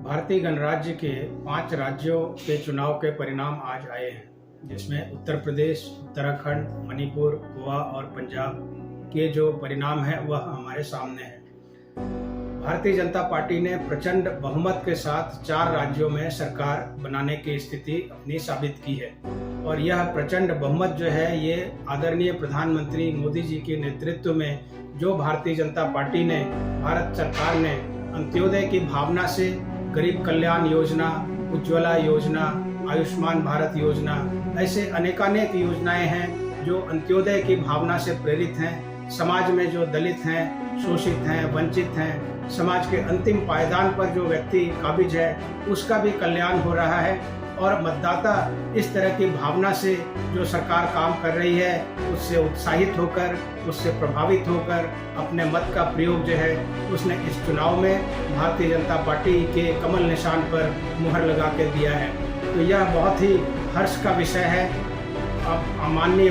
भारतीय गणराज्य के 5 राज्यों के चुनाव के परिणाम आज आए हैं, जिसमें उत्तर प्रदेश, उत्तराखंड, मणिपुर, गोवा और पंजाब के जो परिणाम हैं वह हमारे सामने हैं। भारतीय जनता पार्टी ने प्रचंड बहुमत के साथ 4 राज्यों में सरकार बनाने की स्थिति अपनी साबित की है और यह प्रचंड बहुमत जो है ये आदरणीय प्रधानमंत्री मोदी जी के नेतृत्व में जो भारतीय जनता पार्टी ने, भारत सरकार ने अंत्योदय की भावना से गरीब कल्याण योजना, उज्ज्वला योजना, आयुष्मान भारत योजना, ऐसे अनेकानेक योजनाएं हैं जो अंत्योदय की भावना से प्रेरित हैं। समाज में जो दलित हैं, शोषित हैं, वंचित हैं, समाज के अंतिम पायदान पर जो व्यक्ति काबिज है उसका भी कल्याण हो रहा है और मतदाता इस तरह की भावना से जो सरकार काम कर रही है उससे उत्साहित होकर, उससे प्रभावित होकर अपने मत का प्रयोग जो है उसने इस चुनाव में भारतीय जनता पार्टी के कमल निशान पर मुहर लगा के दिया है। तो यह बहुत ही हर्ष का विषय है। अब माननीय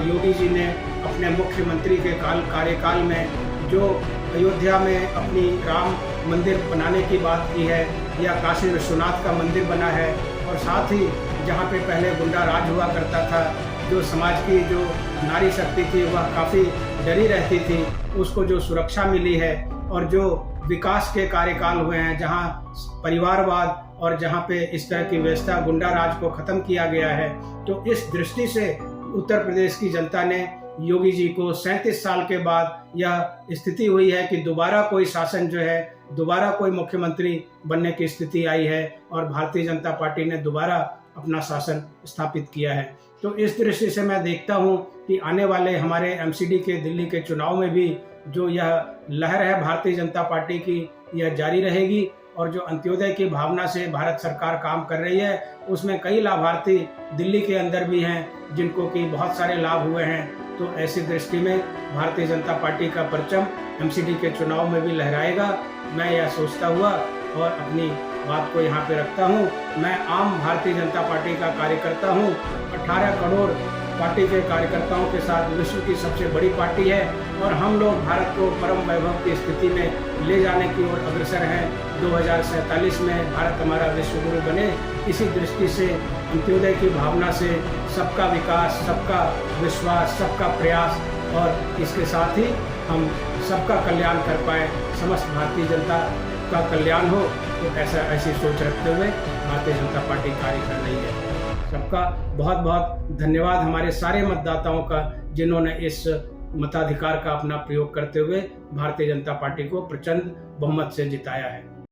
योगी जी ने अपने मुख्यमंत्री के कार्यकाल में जो अयोध्या में अपनी राम मंदिर बनाने की बात की है या काशी विश्वनाथ का मंदिर बना है और साथ ही जहाँ पे पहले गुंडा राज हुआ करता था, जो समाज की जो नारी शक्ति थी वह काफ़ी डरी रहती थी, उसको जो सुरक्षा मिली है और जो विकास के कार्यकाल हुए हैं जहाँ परिवारवाद और जहाँ पे इस तरह की व्यवस्था गुंडा राज को ख़त्म किया गया है, तो इस दृष्टि से उत्तर प्रदेश की जनता ने योगी जी को 37 साल के बाद यह स्थिति हुई है कि दोबारा कोई शासन जो है, दोबारा कोई मुख्यमंत्री बनने की स्थिति आई है और भारतीय जनता पार्टी ने दोबारा अपना शासन स्थापित किया है। तो इस दृष्टि से मैं देखता हूं कि आने वाले हमारे एमसीडी के दिल्ली के चुनाव में भी जो यह लहर है भारतीय जनता पार्टी की यह जारी रहेगी और जो अंत्योदय की भावना से भारत सरकार काम कर रही है उसमें कई लाभार्थी दिल्ली के अंदर भी हैं जिनको कि बहुत सारे लाभ हुए हैं। तो ऐसी दृष्टि में भारतीय जनता पार्टी का परचम एमसीडी के चुनाव में भी लहराएगा। मैं यह सोचता हुआ और अपनी बात को यहाँ पे रखता हूँ। मैं आम भारतीय जनता पार्टी का कार्यकर्ता हूँ। 18 करोड़ पार्टी के कार्यकर्ताओं के साथ विश्व की सबसे बड़ी पार्टी है और हम लोग भारत को परम वैभव की स्थिति में ले जाने की ओर अग्रसर हैं। 2047 में भारत हमारा विश्व गुरु बने, इसी दृष्टि से अंत्योदय की भावना से सबका विकास, सबका विश्वास, सबका प्रयास और इसके साथ ही हम सबका कल्याण कर पाए, समस्त भारतीय जनता का कल्याण हो, तो ऐसी सोच रखते हुए भारतीय जनता पार्टी कार्य कर रही है। सबका बहुत बहुत धन्यवाद हमारे सारे मतदाताओं का जिन्होंने इस मताधिकार का अपना प्रयोग करते हुए भारतीय जनता पार्टी को प्रचंड बहुमत से जिताया है।